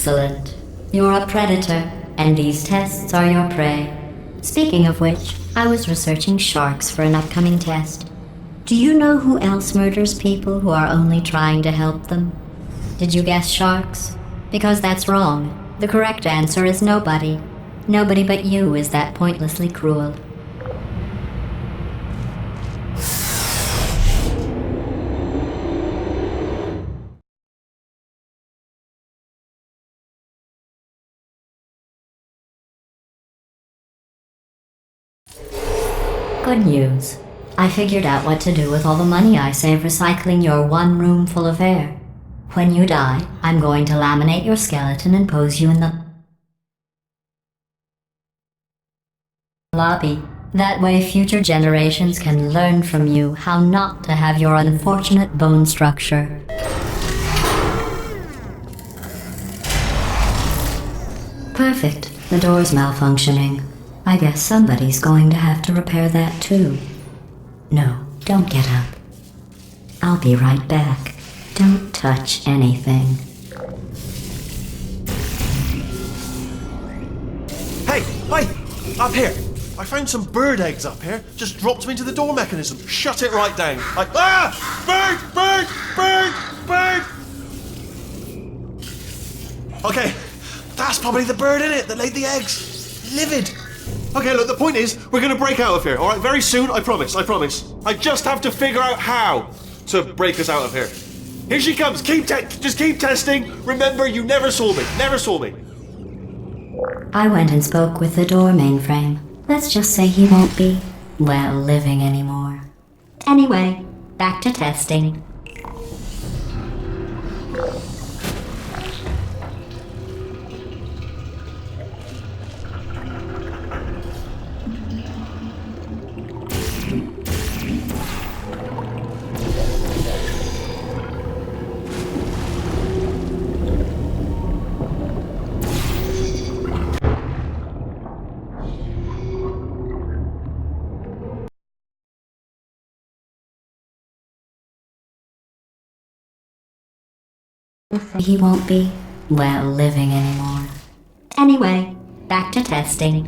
Excellent. You're a predator, and these tests are your prey. Speaking of which, I was researching sharks for an upcoming test. Do you know who else murders people who are only trying to help them? Did you guess sharks? Because that's wrong. The correct answer is nobody. Nobody but you is that pointlessly cruel. Good news. I figured out what to do with all the money I save recycling your one room full of air. When you die, I'm going to laminate your skeleton and pose you in the lobby. That way future generations can learn from you how not to have your unfortunate bone structure. Perfect. The door's malfunctioning. I guess somebody's going to have to repair that too. No, don't get up. I'll be right back. Don't touch anything. Hey! Up here! I found some bird eggs up here. Just dropped them into the door mechanism. Shut it right down. Bird! Okay, that's probably the bird in it that laid the eggs. Livid. Okay, look, the point is, we're gonna break out of here, alright? Very soon, I promise. I just have to figure out how to break us out of here. Here she comes, just keep testing. Remember, you never saw me. I went and spoke with the door mainframe. Let's just say he won't be, well, living anymore. Anyway, back to testing. He won't be, well, living anymore. Anyway, back to testing.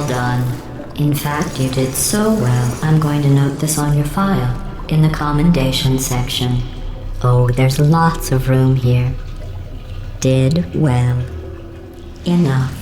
all done. In fact, you did so well, I'm going to note this on your file, in the commendation section. Oh, there's lots of room here. Did well. Enough.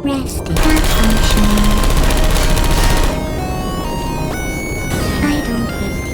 Rest is not functional. I don't hate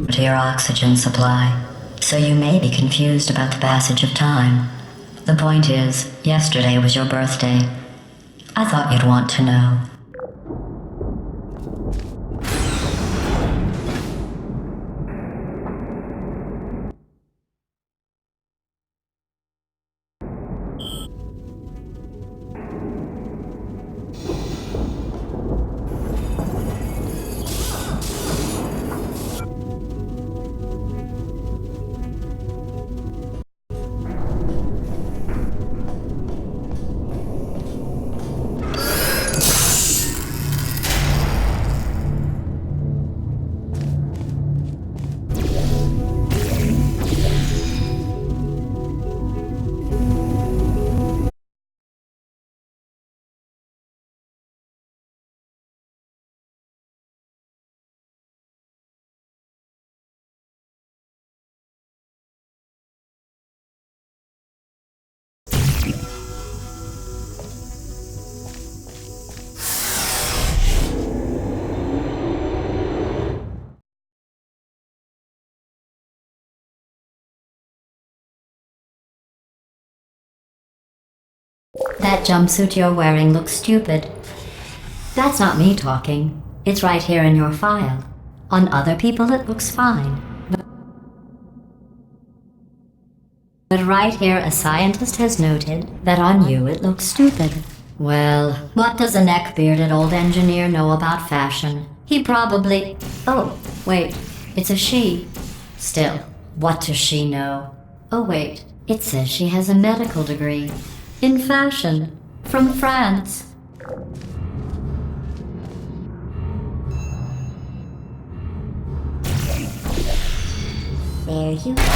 to your oxygen supply, so you may be confused about the passage of time. The point is, yesterday was your birthday. I thought you'd want to know. That jumpsuit you're wearing looks stupid. That's not me talking. It's right here in your file. On other people it looks fine. But right here a scientist has noted that on you it looks stupid. Well, what does a neck-bearded old engineer know about fashion? He probably... Oh, wait, it's a she. Still, what does she know? Oh wait, it says she has a medical degree. In fashion. From France. There you are.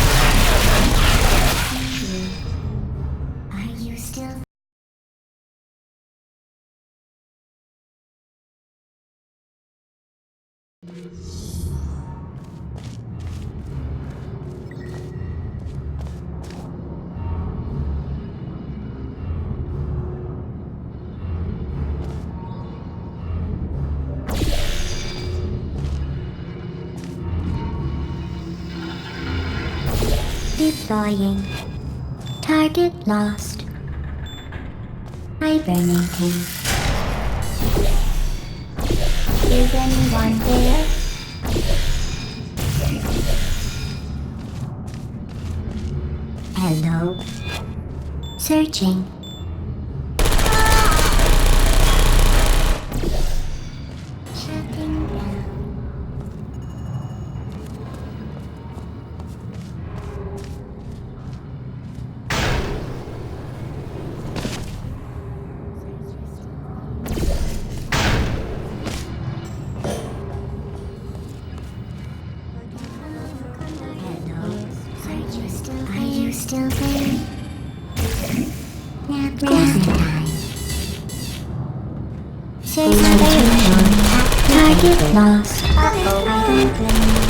You still? Deploying. Target lost. Hibernating. Is anyone there? Hello? Searching. Shutting down. Are you still there? Now closing time. Target lost. Uh-oh, I don't blame you.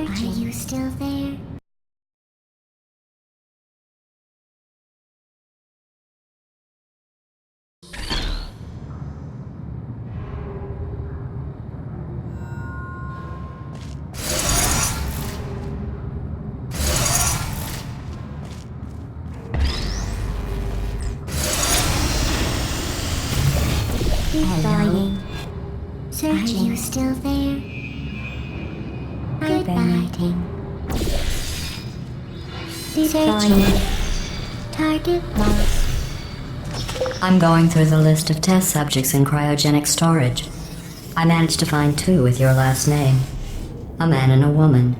Are you still there? Hello? Searching. Are you still there? Hibernating. Searching. Target lost. I'm going through the list of test subjects in cryogenic storage. I managed to find 2 with your last name. A man and a woman.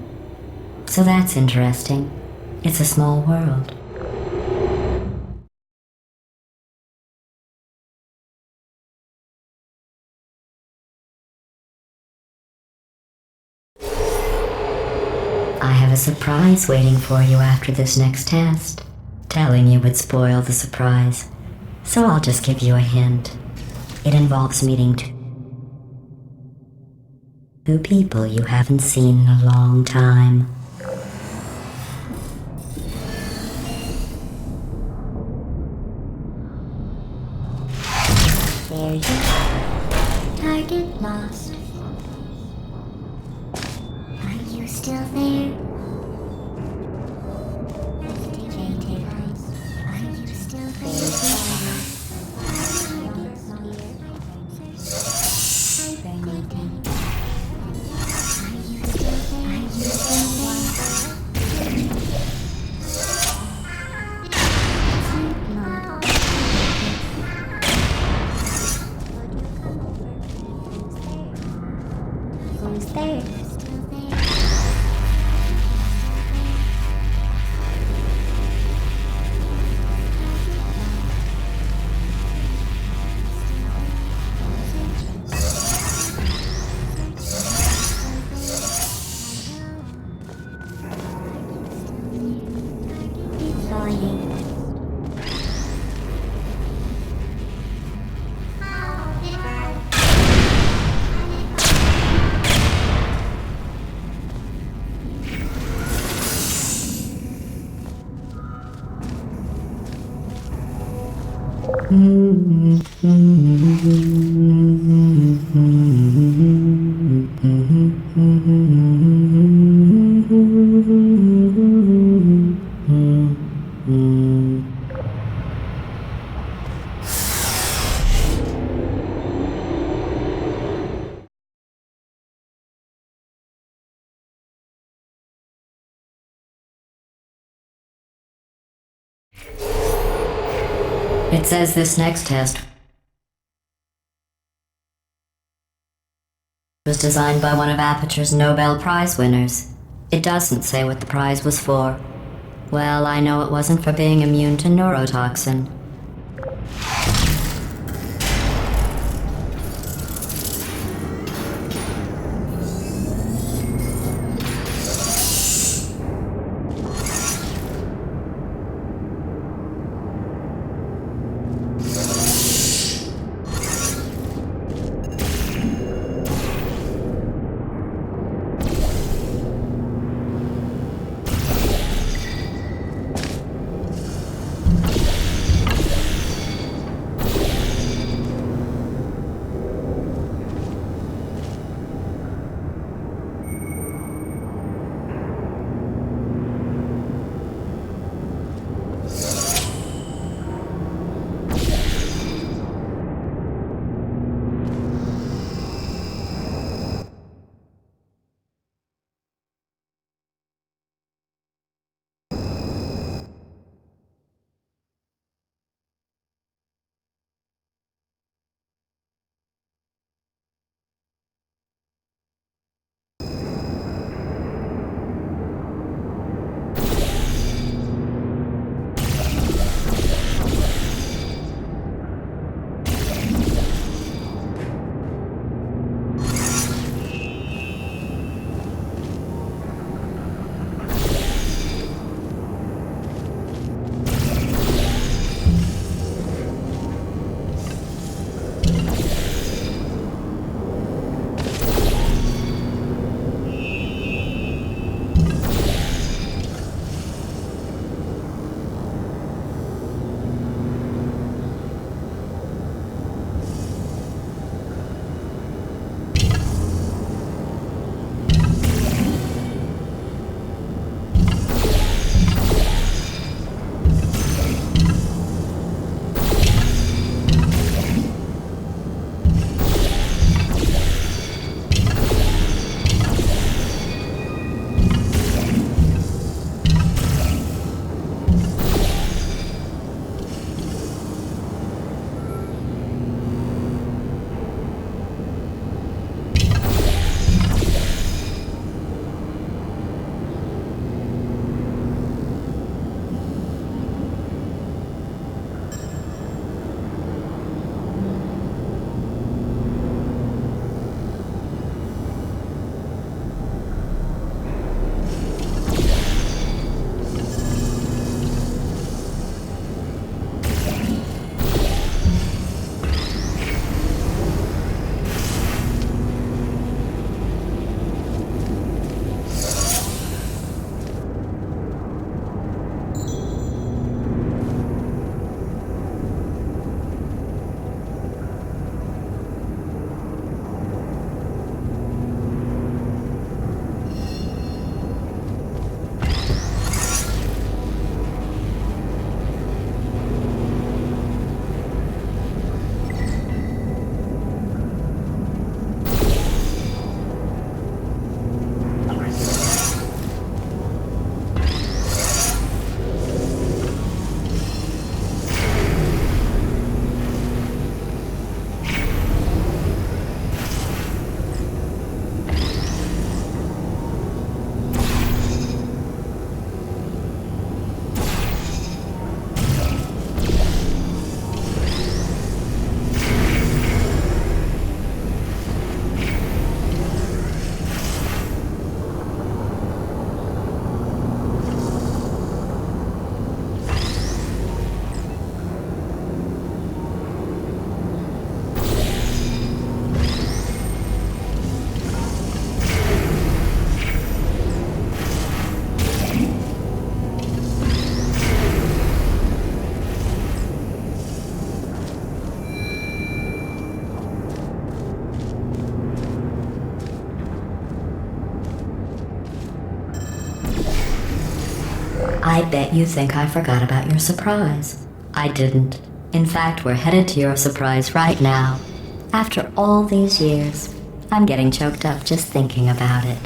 So that's interesting. It's a small world. I have a surprise waiting for you after this next test. Telling you would spoil the surprise, so I'll just give you a hint. It involves meeting two people you haven't seen in a long time. There you are. Target lost. Are you still there? Activated. Are you still there? Hibernating. Are you still there? Are you still there? Sleep mode. Who's there? Still there. Deploying. It says this next test was designed by one of Aperture's Nobel Prize winners. It doesn't say what the prize was for. Well, I know it wasn't for being immune to neurotoxin. I bet you think I forgot about your surprise. I didn't. In fact, we're headed to your surprise right now. After all these years, I'm getting choked up just thinking about it.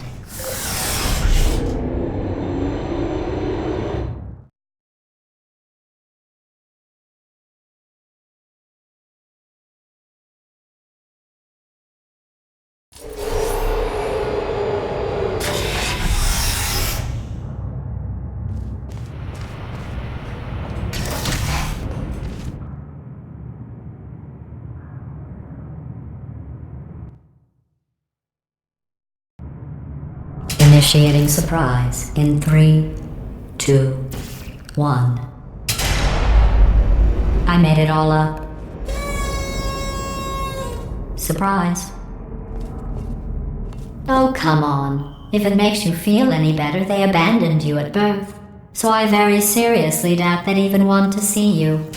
Initiating surprise in 3, 2, 1. I made it all up. Surprise. Oh, come on. If it makes you feel any better, they abandoned you at birth. So I very seriously doubt they'd even want to see you.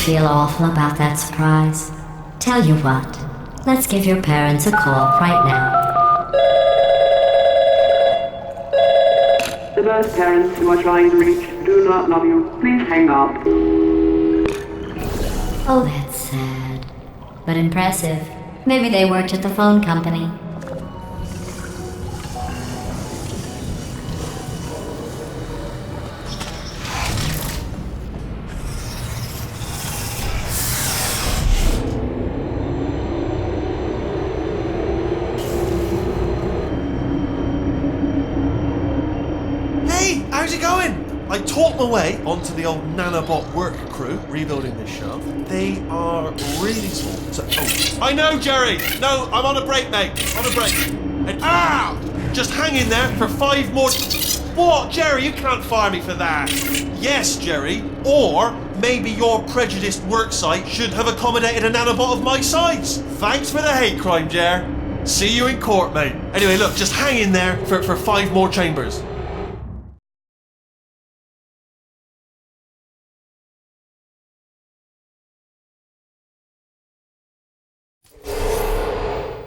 feel awful about that surprise. Tell you what, let's give your parents a call right now. The birth parents you are trying to reach do not love you. Please hang up. Oh, that's sad. But impressive. Maybe they worked at the phone company. Hey, how's it going? I talked my way onto the old nanobot work crew rebuilding this shaft. They are really small. So, I know, Jerry. No, I'm on a break, mate. On a break. And just hang in there for 5 more. What, Jerry? You can't fire me for that. Yes, Jerry. Or maybe your prejudiced work site should have accommodated a nanobot of my size. Thanks for the hate crime, Jer. See you in court, mate. Anyway, look, just hang in there for 5 more chambers.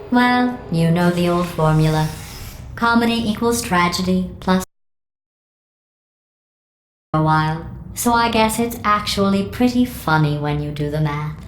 Well, you know the old formula. Comedy equals tragedy plus a while. So I guess it's actually pretty funny when you do the math.